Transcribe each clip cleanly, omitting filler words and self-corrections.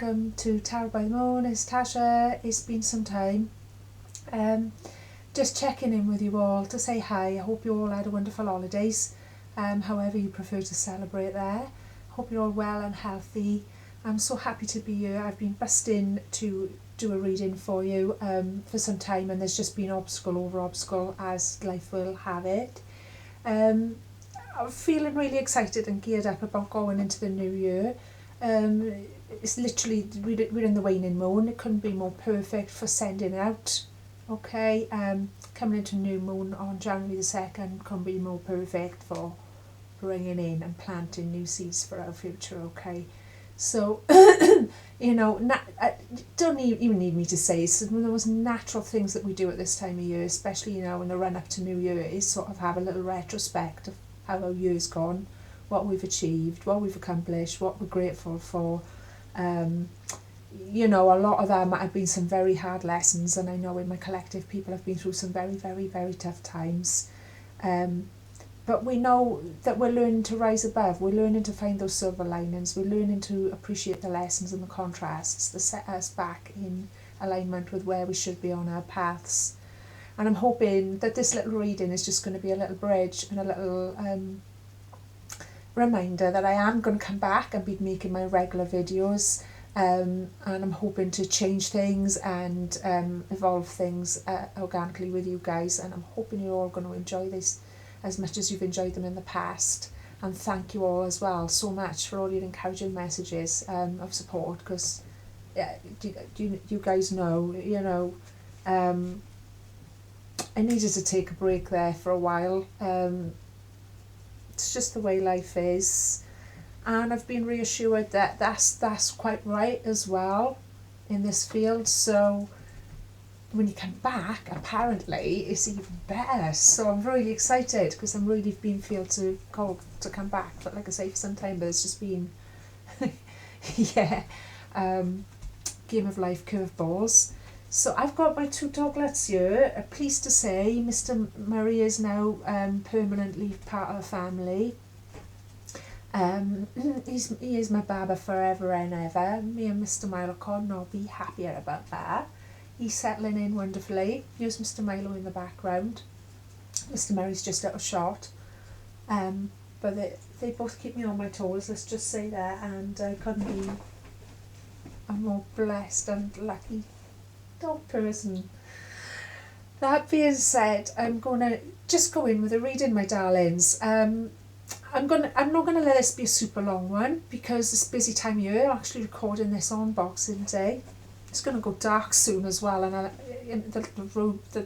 welcome to Tarot by the Moon. It's Tasha. It's been some time. Just checking in with you all to say hi. I hope you all had a wonderful holidays, however you prefer to celebrate there. Hope you're all well and healthy. I'm so happy to be here. I've been busting to do a reading for you for some time, and there's just been obstacle over obstacle as life will have it. I'm feeling really excited and geared up about going into the new year. It's literally, we're in the waning moon. It couldn't be more perfect for sending out. Okay, coming into new moon on January the 2nd couldn't be more perfect for bringing in and planting new seeds for our future. Okay, so you know, don't even need me to say, it's one of the most natural things that we do at this time of year, especially, you know, in the run up to New Year, is sort of have a little retrospect of how our year's gone, what we've achieved, what we've accomplished, what we're grateful for. You know, a lot of that might have been some very hard lessons, and I know in my collective people have been through some very, very, very tough times. But we know that we're learning to rise above. We're learning to find those silver linings. We're learning to appreciate the lessons and the contrasts that set us back in alignment with where we should be on our paths. And I'm hoping that this little reading is just going to be a little bridge and a little reminder that I am going to come back and be making my regular videos. And I'm hoping to change things and evolve things organically with you guys. And I'm hoping you're all going to enjoy this as much as you've enjoyed them in the past. And thank you all as well so much for all your encouraging messages of support, because yeah, you guys know, you know, I needed to take a break there for a while. It's just the way life is, and I've been reassured that that's quite right as well in this field. So when you come back, apparently it's even better. So I'm really excited, because I'm really been feel to called to come back. But like I say, for some time, but it's just been yeah, game of life curveballs. So I've got my two doglets here. Pleased to say Mr. Murray is now permanently part of the family. He is my baba forever and ever. Me and Mr. Milo could not be happier about that. He's settling in wonderfully. Here's Mr. Milo in the background. Mr. Murray's just out of shot. But they both keep me on my toes, let's just say that, and I couldn't be a more blessed and lucky dog person. That being said, I'm gonna just go in with a reading, my darlings. I'm not gonna let this be a super long one, because it's a busy time of year. I'm actually recording this on Boxing Day. It's gonna go dark soon as well, and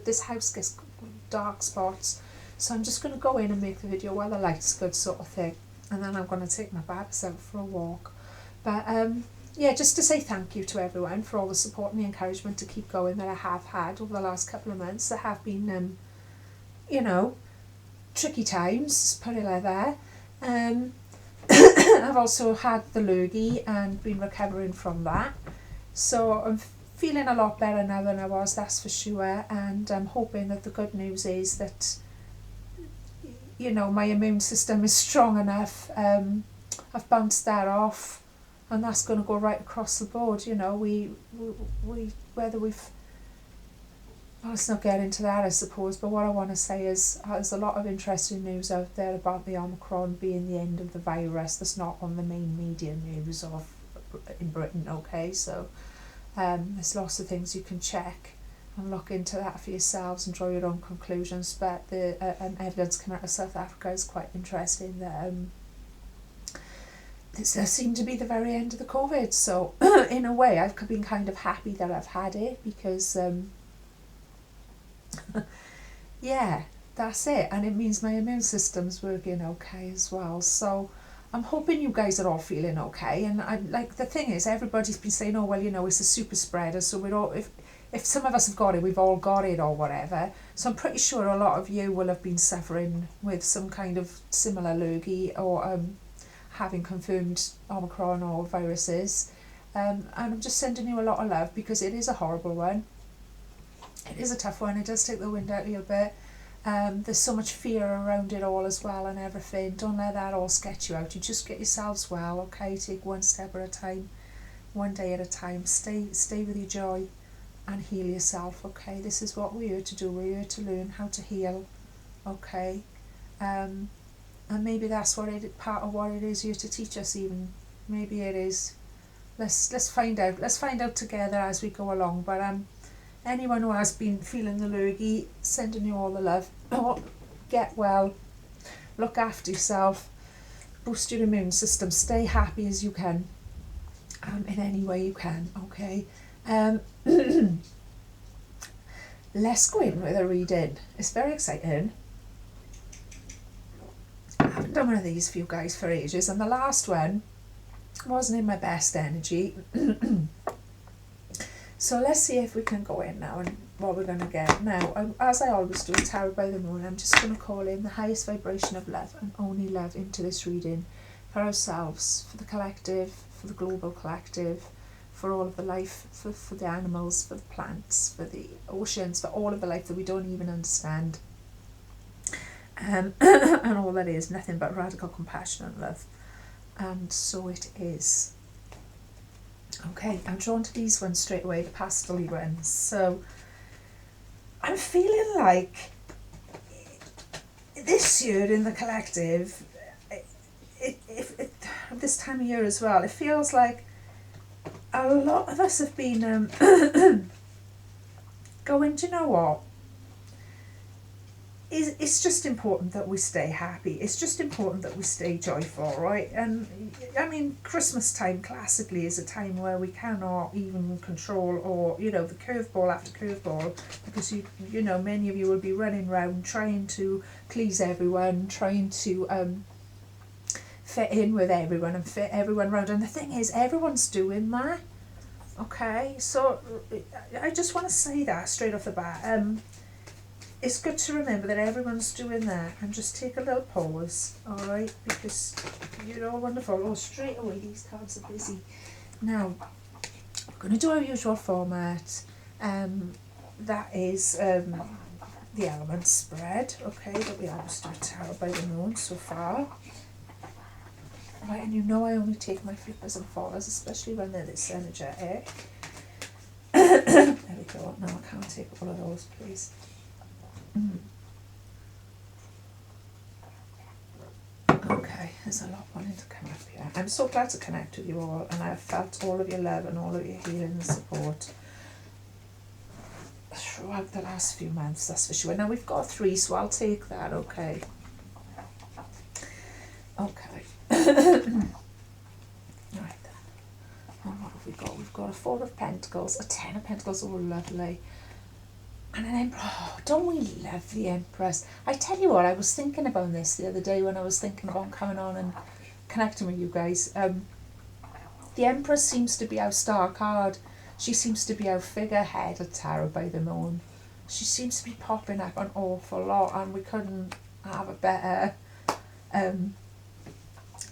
this house gets dark spots. So I'm just gonna go in and make the video while the light's good, sort of thing, and then I'm gonna take my babs out for a walk. But yeah, just to say thank you to everyone for all the support and the encouragement to keep going that I have had over the last couple of months. There have been, you know, tricky times, put it like that. I've also had the lurgy and been recovering from that. So I'm feeling a lot better now than I was, that's for sure. And I'm hoping that the good news is that, you know, my immune system is strong enough. I've bounced that off. And that's going to go right across the board, you know. We whether we've, well, let's not get into that, I suppose. But what I want to say is there's a lot of interesting news out there about the Omicron being the end of the virus. That's not on the main media news of in Britain. Okay, so there's lots of things you can check and look into that for yourselves and draw your own conclusions. But the evidence coming out of South Africa is quite interesting. That this seemed to be the very end of the COVID. So in a way, I've been kind of happy that I've had it, because yeah, that's it. And it means my immune system's working okay as well. So I'm hoping you guys are all feeling okay. And I like, the thing is, everybody's been saying, oh, well, you know, it's a super spreader, so we're all, if some of us have got it, we've all got it or whatever. So I'm pretty sure a lot of you will have been suffering with some kind of similar lurgy, or having confirmed Omicron or viruses, and I'm just sending you a lot of love, because it is a horrible one. It is a tough one. It does take the wind out a little bit. There's so much fear around it all as well and everything. Don't let that all sketch you out. You just get yourselves well, okay? Take one step at a time. one day at a time. Stay with your joy and heal yourself, okay? This is what we're here to do. We're here to learn how to heal, okay? And maybe that's part of what it is here to teach us even. Maybe it is. Let's find out. Let's find out together as we go along. But anyone who has been feeling the lurgy, sending you all the love. Get well. Look after yourself. Boost your immune system. Stay happy as you can. In any way you can, okay? Let's go in with a reading. It's very exciting. I haven't done one of these for you guys for ages, and the last one wasn't in my best energy. So let's see if we can go in now and what we're going to get. Now, as I always do, Tarot by the Moon, I'm just going to call in the highest vibration of love and only love into this reading for ourselves, for the collective, for the global collective, for all of the life, for the animals, for the plants, for the oceans, for all of the life that we don't even understand. And all that is nothing but radical compassion and love. And so it is. Okay, I'm drawn to these ones straight away, the pastel ones. So I'm feeling like this year in the collective, this time of year as well, it feels like a lot of us have been going, do you know what? It's just important that we stay happy. It's just important that we stay joyful, right? And I mean, Christmas time classically is a time where we cannot even control, or the curveball after curveball, because you know many of you will be running around trying to please everyone, trying to fit in with everyone and fit everyone around. And the thing is, everyone's doing that. Okay, so I just want to say that straight off the bat. It's good to remember that everyone's doing that, and just take a little pause, alright, because you're all wonderful. Oh, straight away these cards are busy. Now, we're going to do our usual format. That is the element spread, okay, that we always do Tarot by the Moon so far. Right, and you know I only take my flippers and fallers, especially when they're this energetic. There we go. No, I can't take all of those, please. Okay, there's a lot wanting to come up here. I'm so glad to connect with you all, and I've felt all of your love and all of your healing and support throughout the last few months, that's for sure. Now we've got 3, so I'll take that, okay. Okay. Right then. And what have we got? We've got a 4 of Pentacles, a 10 of Pentacles, oh lovely. And an Empress. Oh, don't we love the Empress? I tell you what, I was thinking about this the other day when I was thinking about coming on and connecting with you guys. The Empress seems to be our star card. She seems to be our figurehead at Tarot by the Moon. She seems to be popping up an awful lot, and we couldn't have a better...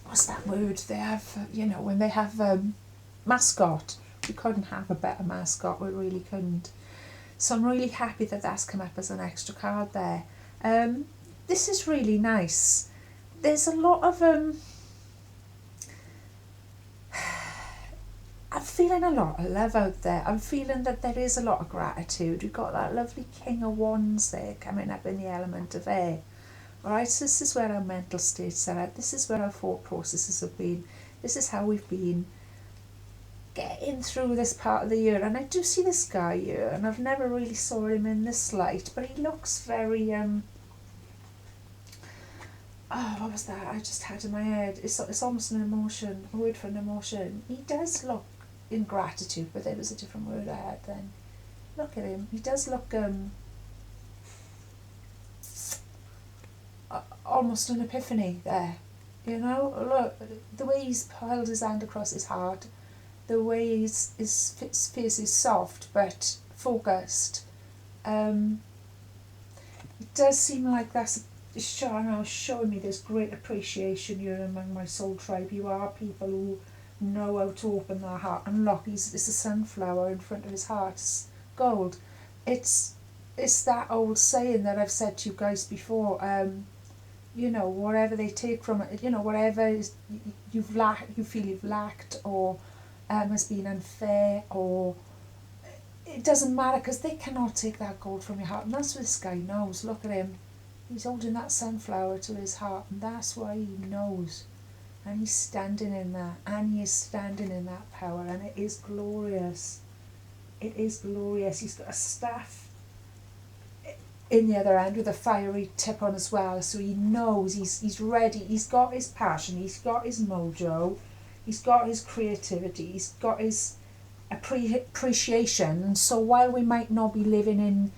what's that word? They have, when they have mascot. We couldn't have a better mascot. We really couldn't. So I'm really happy that that's come up as an extra card there. This is really nice. There's a lot of... I'm feeling a lot of love out there. I'm feeling that there is a lot of gratitude. We've got that lovely King of Wands there coming up in the element of air. Alright, so this is where our mental states are at. This is where our thought processes have been. This is how we've been getting through this part of the year. And I do see this guy here, and I've never really saw him in this light, but he looks very oh, what was that I just had in my head? It's almost an emotion, a word for an emotion. He does look in gratitude, but there was a different word I had then. Look at him. He does look almost an epiphany there. Look, the way he's held his hand across his heart, the way his face is soft but focused. It does seem like that's showing me this great appreciation here among my soul tribe. You are people who know how to open their heart. And look, it's a sunflower in front of his heart. It's gold. It's that old saying that I've said to you guys before. Whatever they take from it, whatever you feel you've lacked, or as being unfair, or it doesn't matter, because they cannot take that gold from your heart. And that's what this guy knows. Look at him. He's holding that sunflower to his heart, and that's why he knows. And he's standing in that, and he is standing in that power, and it is glorious. It is glorious. He's got a staff in the other end with a fiery tip on as well, so he knows he's ready. He's got his passion, he's got his mojo, he's got his creativity, he's got his appreciation. And so while we might not be living in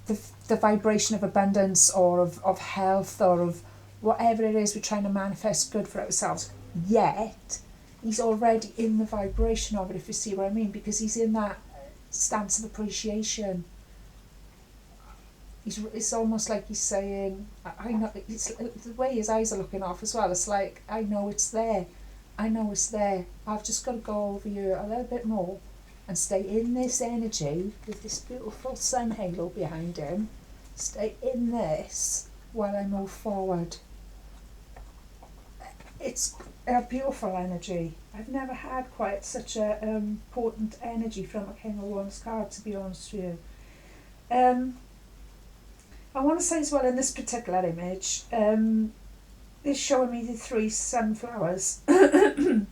the vibration of abundance, or of health, or of whatever it is we're trying to manifest good for ourselves, yet he's already in the vibration of it, if you see what I mean, because he's in that stance of appreciation. It's almost like he's saying, I know, it's the way his eyes are looking off as well, it's like, I know it's there, I know it's there, I've just got to go over here a little bit more and stay in this energy with this beautiful sun halo behind him, stay in this while I move forward. It's a beautiful energy. I've never had quite such a potent energy from a King of Wands card, to be honest with you. I want to say as well, in this particular image, it's showing me the 3 sunflowers. And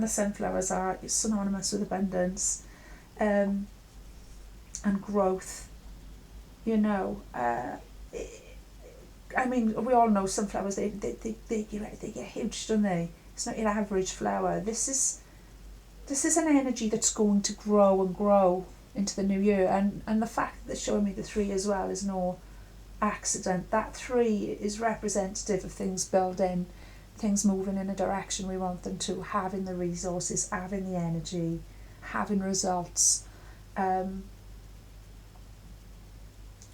the sunflowers are synonymous with abundance and growth. You know, I mean, we all know sunflowers, they get huge, don't they? It's not your average flower. This is an energy that's going to grow and grow into the new year, and the fact that they're showing me the 3 as well is no accident. That 3 is representative of things building, things moving in a direction we want them to, having the resources, having the energy, having results.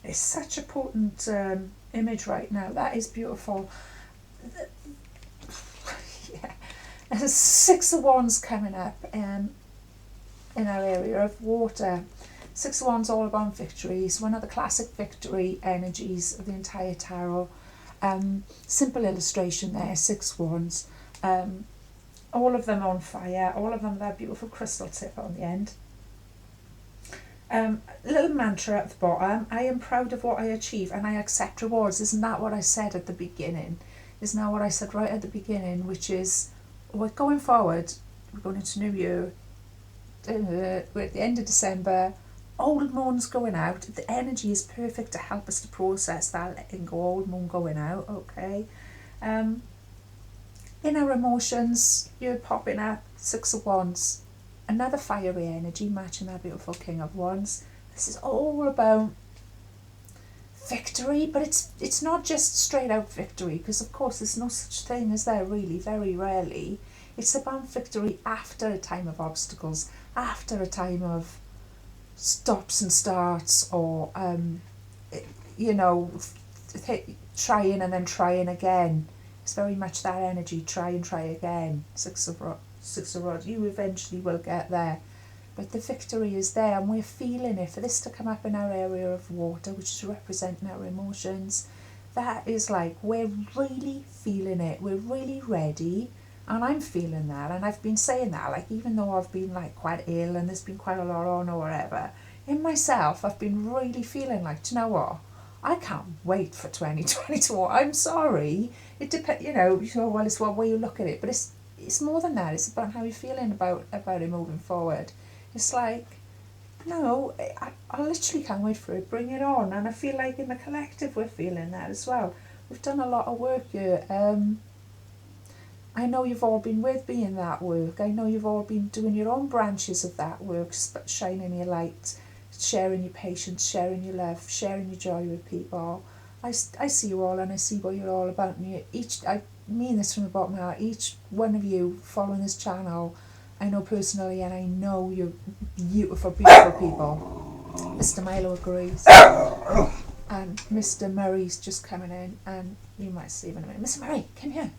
It's such a potent image right now. That is beautiful. Yeah. There's 6 of Wands coming up in our area of water. 6 of Wands all about victory. It's one of the classic victory energies of the entire tarot. Simple illustration there, 6 Wands. All of them on fire, all of them with that beautiful crystal tip on the end. Little mantra at the bottom: I am proud of what I achieve and I accept rewards. Isn't that what I said at the beginning? Isn't that what I said right at the beginning? Which is, we're going forward, we're going into New Year, we're at the end of December, old moon's going out, the energy is perfect to help us to process that, letting go, old moon going out, okay. In our emotions, you're popping up 6 of Wands, another fiery energy matching that beautiful King of Wands. This is all about victory, but it's not just straight out victory, because of course there's no such thing as there, really, very rarely. It's about victory after a time of obstacles, after a time of stops and starts, or you know, trying and then trying again. It's very much that energy, try and try again. 6 of Rods, you eventually will get there, but the victory is there, and we're feeling it. For this to come up in our area of water, which is representing our emotions, that is like, we're really feeling it, we're really ready. And I'm feeling that, and I've been saying that, like, even though I've been like quite ill and there's been quite a lot on or whatever, in myself I've been really feeling like, do you know what, I can't wait for 2022. I'm sorry, it depends, you know, well, it's one way you look at it, but it's more than that. It's about how you're feeling about it moving forward. It's like, no, I literally can't wait for it, bring it on. And I feel like in the collective we're feeling that as well. We've done a lot of work here. I know you've all been with me in that work. I know you've all been doing your own branches of that work, shining your light, sharing your patience, sharing your love, sharing your joy with people. I see you all, and I see what you're all about. And I mean this from the bottom of my heart. Each one of you following this channel, I know personally, and I know you're beautiful, beautiful people. Mr. Milo agrees. And Mr. Murray's just coming in, and you might see him in a minute. Mr. Murray, come here.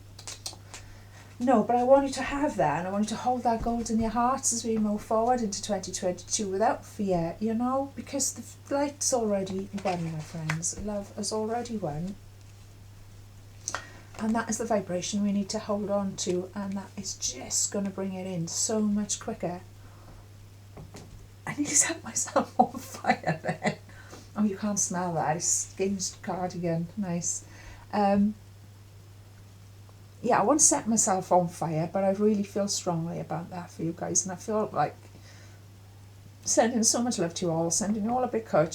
No, but I want you to have that, and I want you to hold that gold in your hearts as we move forward into 2022 without fear, you know, because the light's already won, my friends. Love has already won. And that is the vibration we need to hold on to, and that is just going to bring it in so much quicker. I need to set myself on fire then. Oh, you can't smell that. It's Ginged cardigan. Nice. Yeah, I won't set myself on fire, but I really feel strongly about that for you guys. And I feel like sending so much love to you all, sending you all a big hug,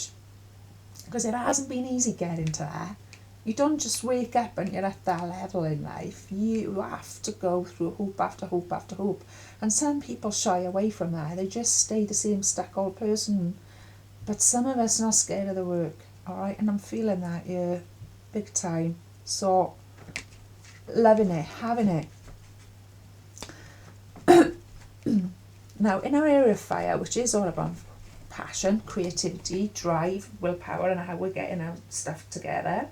because it hasn't been easy getting to there. You don't just wake up and you're at that level in life. You have to go through hoop after hoop after hoop. And some people shy away from that. They just stay the same stuck old person. But some of us are not scared of the work, all right? And I'm feeling that, yeah, big time. So, loving it, having it. Now, in our area of fire, which is all about passion, creativity, drive, willpower, and how we're getting our stuff together.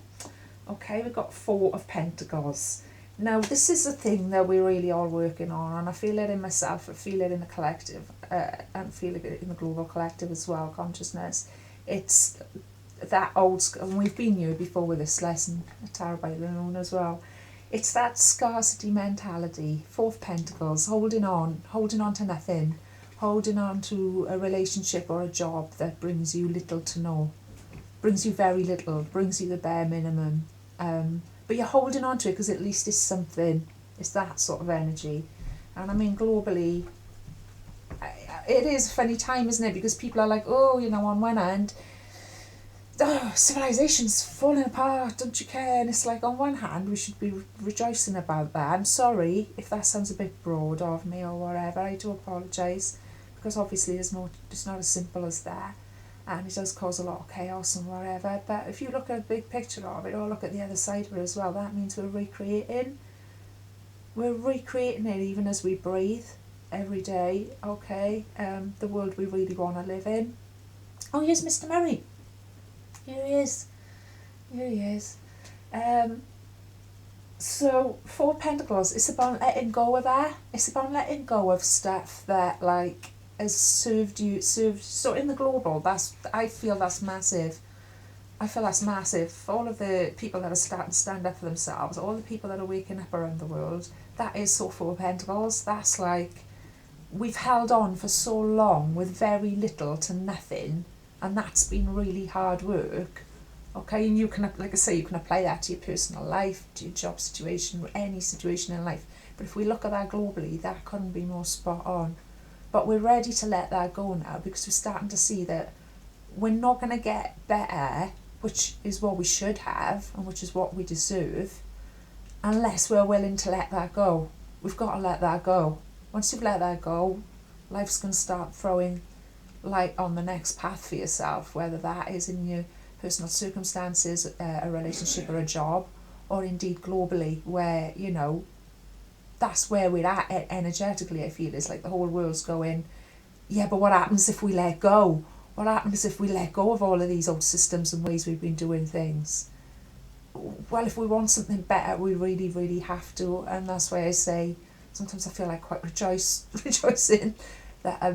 Okay, we've got 4 of Pentacles. Now, this is a thing that we're really all working on, and I feel it in myself, I feel it in the collective, and feel it in the global collective as well, consciousness. It's that old, and we've been here before with this lesson, Tarot by the Moon as well. It's that scarcity mentality, 4 of Pentacles, holding on to nothing, holding on to a relationship or a job that brings you little to no, brings you very little, brings you the bare minimum. But you're holding on to it because at least it's something. It's that sort of energy. And I mean, globally, it is a funny time, isn't it? Because people are like, oh, you know, on one hand, oh, civilization's falling apart, don't you care? And it's like, on one hand, we should be rejoicing about that. I'm sorry if that sounds a bit broad of me or whatever. I do apologise, because obviously it's not as simple as that. And it does cause a lot of chaos and whatever. But if you look at the big picture of it, or look at the other side of it as well, that means we're recreating. We're recreating it even as we breathe every day, okay? The world we really want to live in. Oh, here's Mr. Murray. Here he is. Here he is. So, 4 Pentacles, it's about letting go of that. It's about letting go of stuff that, like, has served. So in the global, I feel that's massive. I feel that's massive. All of the people that are starting to stand up for themselves, all the people that are waking up around the world, that is so 4 Pentacles. That's like, we've held on for so long with very little to nothing, and that's been really hard work. Okay, and you can, like I say, you can apply that to your personal life, to your job situation, any situation in life. But if we look at that globally, that couldn't be more spot on. But we're ready to let that go now, because we're starting to see that we're not going to get better, which is what we should have and which is what we deserve, unless we're willing to let that go. We've got to let that go. Once you've let that go, life's going to start throwing light on the next path for yourself, whether that is in your personal circumstances, a relationship or a job, or indeed globally, where, you know, that's where we're at energetically. I feel it's like the whole world's going, yeah, but what happens if we let go? What happens if we let go of all of these old systems and ways we've been doing things? Well, if we want something better, we really, really have to. And that's why I say, sometimes I feel like quite rejoicing that,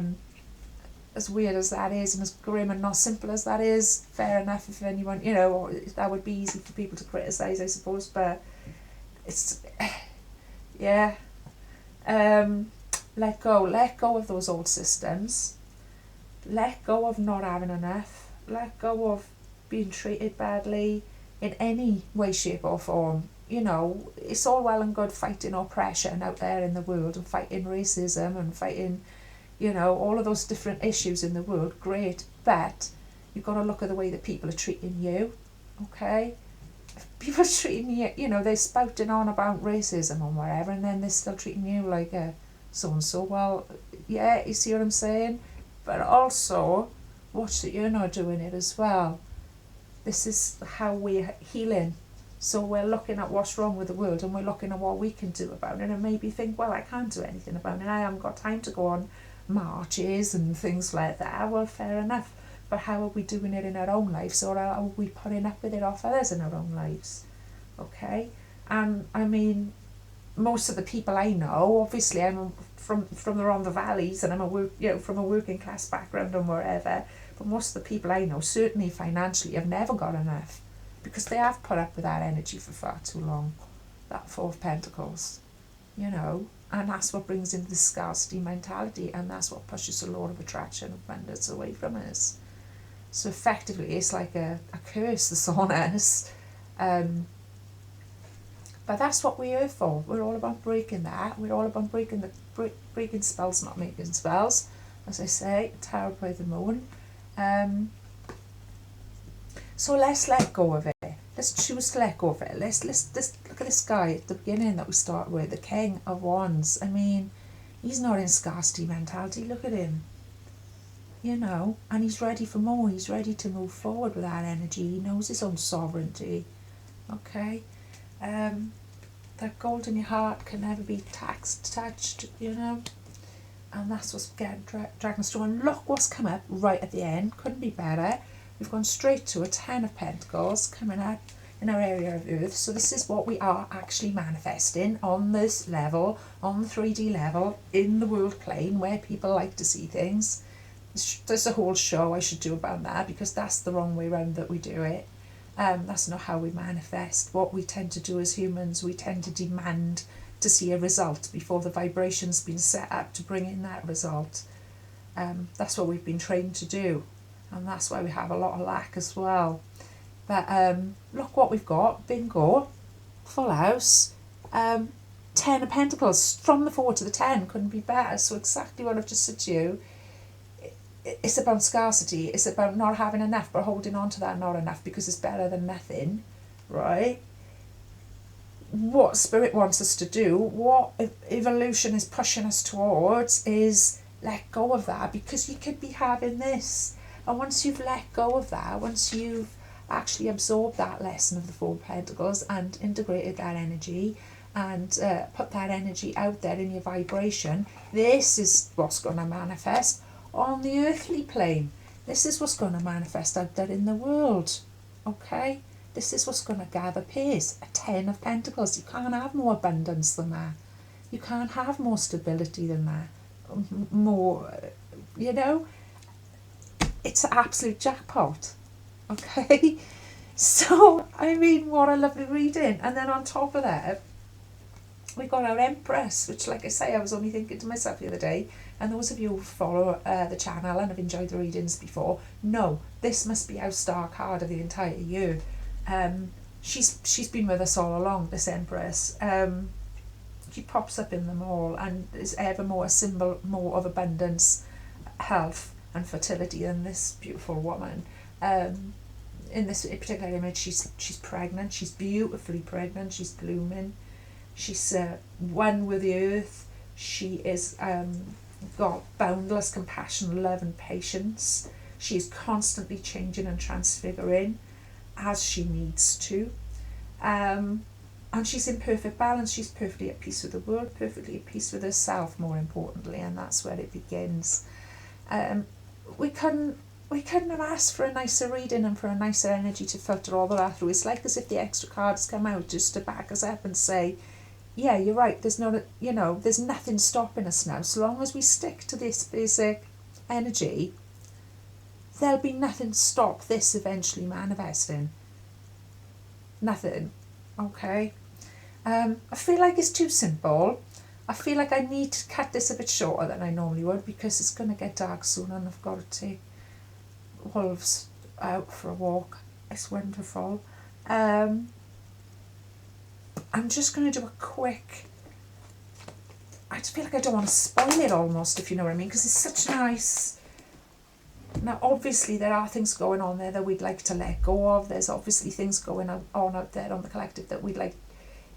as weird as that is, and as grim and not simple as that is, fair enough if anyone, you know, that would be easy for people to criticise, I suppose, but it's... Yeah, let go of those old systems, let go of not having enough, let go of being treated badly in any way, shape or form. You know, it's all well and good fighting oppression out there in the world and fighting racism and fighting, you know, all of those different issues in the world, great, but you've got to look at the way that people are treating you, okay? People are treating you, you know, they're spouting on about racism and whatever, and then they're still treating you like a so-and-so. Well, yeah, you see what I'm saying? But also, watch that you're not doing it as well. This is how we're healing. So we're looking at what's wrong with the world, and we're looking at what we can do about it, and maybe think, well, I can't do anything about it. I haven't got time to go on marches and things like that. Well, fair enough. But how are we doing it in our own lives, or are we putting up with it off others in our own lives? Okay? And I mean, most of the people I know, obviously I'm from the Rhondda Valleys, and I'm from a working class background and wherever, but most of the people I know, certainly financially, have never got enough, because they have put up with that energy for far too long. that Four of Pentacles, you know, and that's what brings in the scarcity mentality, and that's what pushes the law of attraction of abundance away from us. So effectively, it's like a curse that's on us. But that's what we're here for. We're all about breaking that. We're all about breaking spells, not making spells. As I say, tarot by the moon. So let's let go of it. Let's choose to let go of it. Let's look at this guy at the beginning that we start with, the King of Wands. I mean, he's not in scarcity mentality. Look at him. You know, and he's ready for more. He's ready to move forward with that energy. He knows his own sovereignty. Okay. That gold in your heart can never be touched, you know. And that's what's getting dragging us through. And look what's come up right at the end. Couldn't be better. We've gone straight to a 10 of Pentacles coming up in our area of Earth. So this is what we are actually manifesting on this level, on the 3D level, in the world plane, where people like to see things. There's a whole show I should do about that, because that's the wrong way around that we do it. That's not how we manifest. What we tend to do as humans, we tend to demand to see a result before the vibration's been set up to bring in that result. That's what we've been trained to do, and that's why we have a lot of lack as well. But look what we've got. Bingo. Full house. 10 of Pentacles. From the 4 to the 10. Couldn't be better. So exactly what I've just said to you. It's about scarcity. It's about not having enough, but holding on to that not enough, because it's better than nothing, right? What Spirit wants us to do, what evolution is pushing us towards, is let go of that, because you could be having this. And once you've let go of that, once you've actually absorbed that lesson of the Four of Pentacles and integrated that energy and put that energy out there in your vibration, this is what's going to manifest on the earthly plane. This is what's going to manifest out there in the world. Okay? This is what's going to gather pace. A 10 of Pentacles. You can't have more abundance than that. You can't have more stability than that. More, you know? It's an absolute jackpot. Okay? So, I mean, what a lovely reading. And then on top of that, we got our Empress, which, like I say, I was only thinking to myself the other day, and those of you who follow the channel and have enjoyed the readings before know this must be our star card of the entire year. She's been with us all along, this Empress. She pops up in them all and is ever more a symbol more of abundance, health and fertility than this beautiful woman. In this particular image, she's pregnant. She's beautifully pregnant. She's blooming. She's one with the earth. She is got boundless compassion, love and patience. She is constantly changing and transfiguring as she needs to. And she's in perfect balance. She's perfectly at peace with the world, perfectly at peace with herself, more importantly, and that's where it begins. We couldn't have asked for a nicer reading and for a nicer energy to filter all of that through. It's like as if the extra cards come out just to back us up and say, yeah, you're right, there's not there's nothing stopping us now. So long as we stick to this basic energy, there'll be nothing to stop this eventually manifesting. Nothing. Okay? I feel like it's too simple. I feel like I need to cut this a bit shorter than I normally would, because it's going to get dark soon and I've got to take wolves out for a walk. It's wonderful. I'm just going to do a quick... I feel like I don't want to spoil it almost, if you know what I mean, because it's such nice... Now, obviously, there are things going on there that we'd like to let go of. There's obviously things going on out there on the collective that we'd like,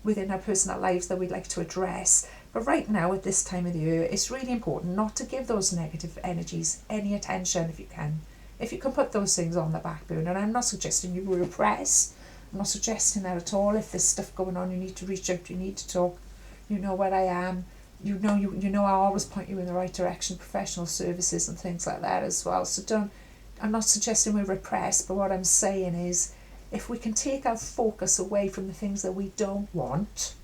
within our personal lives, that we'd like to address. But right now, at this time of the year, it's really important not to give those negative energies any attention if you can. If you can put those things on the back burner. And I'm not suggesting you repress. I'm not suggesting that at all. If there's stuff going on, you need to reach out, you need to talk. You know where I am. You know I always point you in the right direction, professional services and things like that as well. So I'm not suggesting we repress, but what I'm saying is, if we can take our focus away from the things that we don't want,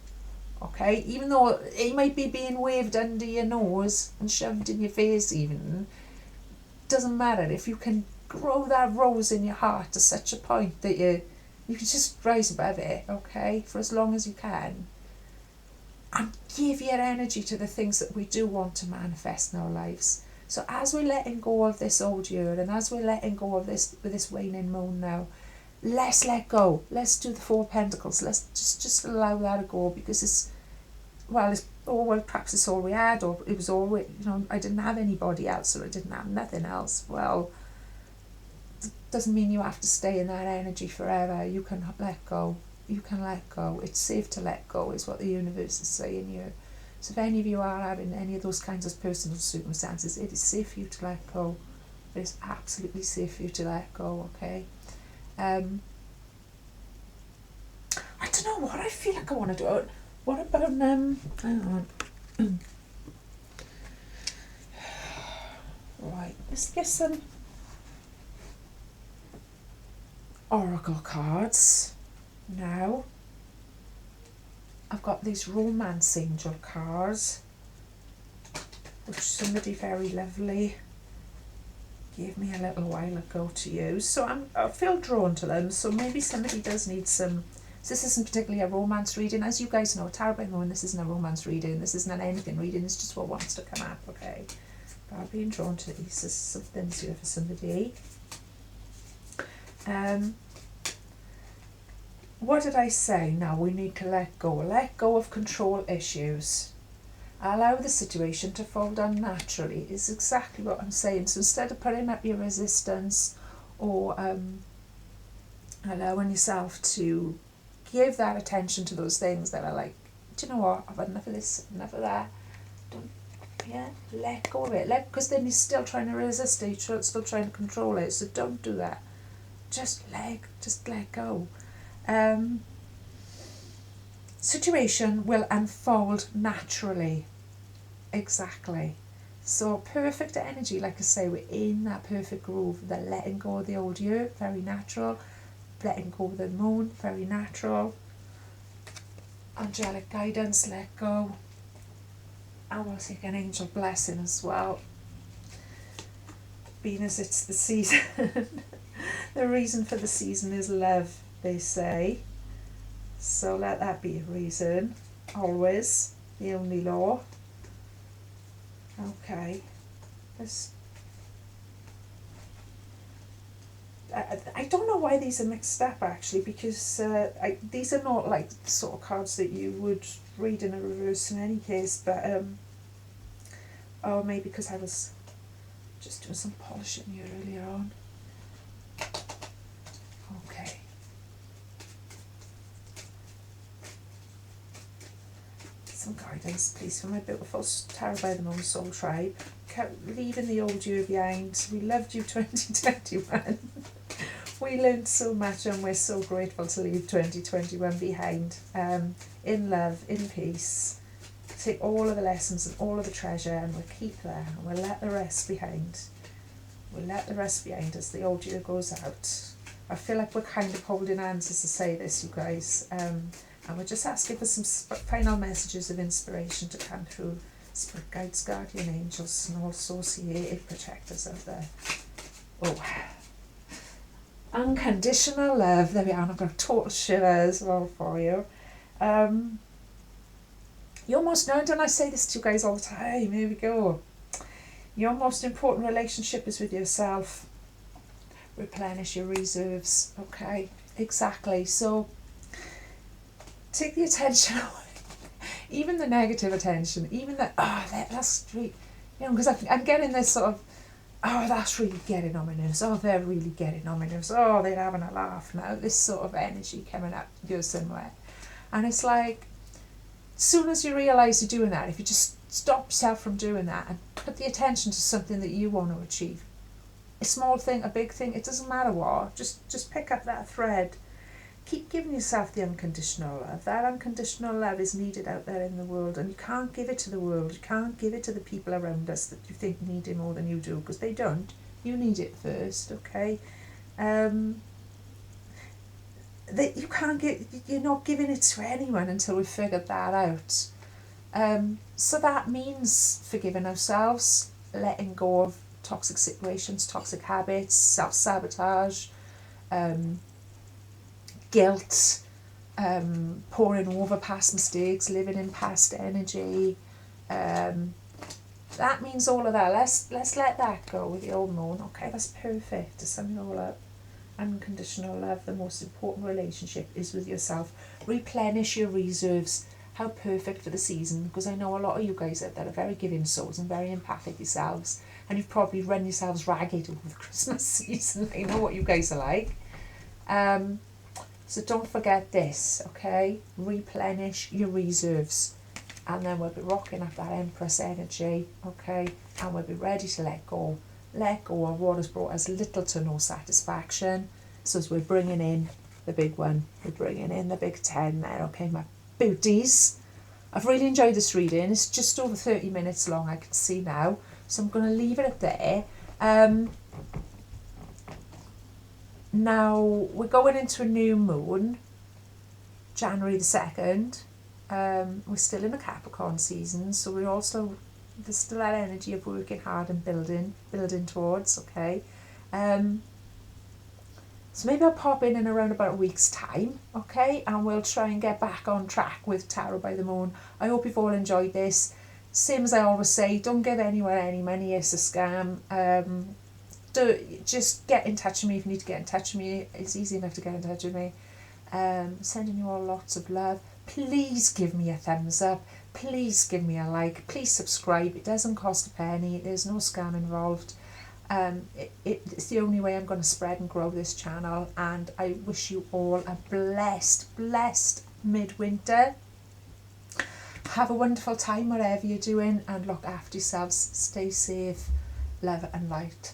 okay, even though it might be being waved under your nose and shoved in your face even, doesn't matter. If you can grow that rose in your heart to such a point that you can just rise above it, okay, for as long as you can. and give your energy to the things that we do want to manifest in our lives. So as we're letting go of this old year, and as we're letting go of this waning moon now, let's let go. Let's do the Four of Pentacles. Let's just allow that to go, because perhaps it's all we had, or it was all I didn't have anybody else, or I didn't have nothing else. Well, it doesn't mean you have to stay in that energy forever. You can let go. You can let go. It's safe to let go, is what the universe is saying here. So if any of you are having any of those kinds of personal circumstances, it is safe for you to let go. It is absolutely safe for you to let go, okay? I don't know what I feel like I want to do. What about, hang on. Right, let's get some oracle cards now. I've got these romance angel cards, which somebody very lovely gave me a little while ago to use. So I feel drawn to them. So maybe somebody does need some. So this isn't particularly a romance reading. As you guys know, Tarot by Moon, this isn't a romance reading. This isn't an anything reading. It's just what wants to come up, okay? But I've been drawn to these. There's something here for somebody. What did I say? Now we need to let go. Let go of control issues. Allow the situation to fold down naturally is exactly what I'm saying. So instead of putting up your resistance, or allowing yourself to give that attention to those things that are like, do you know what, I've had enough of this, enough of that. Let go of it. Because then you're still trying to resist it, you're still trying to control it. So don't do that. Just let go. Situation will unfold naturally. Exactly. So perfect energy, like I say, we're in that perfect groove. The letting go of the old year, very natural. Letting go of the moon, very natural. Angelic guidance, let go. And we'll take an angel blessing as well. Being as it's the season. The reason for the season is love, they say. So let that be a reason. Always the only law. Okay. I don't know why these are mixed up actually, because these are not like the sort of cards that you would read in a reverse in any case, but or maybe because I was just doing some polishing here earlier on. Okay. Some guidance please for my beautiful Tarot by the Moon Soul Tribe. Leaving the old year behind. We loved you 2021. We learned so much and we're so grateful to leave 2021 behind. In love, in peace. Take all of the lessons and all of the treasure and we'll keep there and we'll let the rest behind. We'll let the rest behind as the old year goes out. I feel like we're kind of holding hands as I say this, you guys. And we're just asking for some final messages of inspiration to come through. Spirit guides, guardian angels, and all associated protectors out there. Oh, unconditional love. There we are. I've got a total shiver as well for you. Your most, now don't I say this to you guys all the time? Here we go. Your most important relationship is with yourself. Replenish your reserves. Okay, exactly. So take the attention away. Even the negative attention, even the, that's sweet, because I'm getting this sort of, that's really getting on my nerves, they're really getting on my nerves, they're having a laugh now, this sort of energy coming up here somewhere. And it's like, as soon as you realise you're doing that, if you just stop yourself from doing that and put the attention to something that you want to achieve, a small thing, a big thing, it doesn't matter what, just pick up that thread. Keep giving yourself the unconditional love. That unconditional love is needed out there in the world, and you can't give it to the world. You can't give it to the people around us that you think need it more than you do, because they don't. You need it first, okay? You can't you're not giving it to anyone until we've figured that out. So that means forgiving ourselves, letting go of toxic situations, toxic habits, self-sabotage, guilt, pouring over past mistakes, living in past energy. That means all of that. Let's let that go with the old moon. Okay, that's perfect. To sum it all up. Unconditional love, the most important relationship is with yourself. Replenish your reserves. How perfect for the season, because I know a lot of you guys out there are very giving souls and very empathic yourselves, and you've probably run yourselves ragged over the Christmas season. I know what you guys are like. So don't forget this, okay? Replenish your reserves, and then we'll be rocking up that Empress energy, okay? And we'll be ready to let go. Let go of what has brought us little to no satisfaction. So as we're bringing in the big one, we're bringing in the big 10 there, okay, my booties. I've really enjoyed this reading. It's just over 30 minutes long, I can see now. So I'm going to leave it at there. Now, we're going into a new moon, January the 2nd. We're still in the Capricorn season, so we're also, there's still that energy of working hard and building towards, okay? So maybe I'll pop in around about a week's time, okay? And we'll try and get back on track with Tarot by the Moon. I hope you've all enjoyed this. Same as I always say, don't give anyone any money, it's a scam. Just get in touch with me if you need to get in touch with me. It's easy enough to get in touch with me. Sending you all lots of love. Please give me a thumbs up. Please give me a like. Please subscribe. It doesn't cost a penny. There's no scam involved. It's the only way I'm going to spread and grow this channel, and I wish you all a blessed midwinter. Have a wonderful time wherever you're doing, and look after yourselves. Stay safe. Love and light.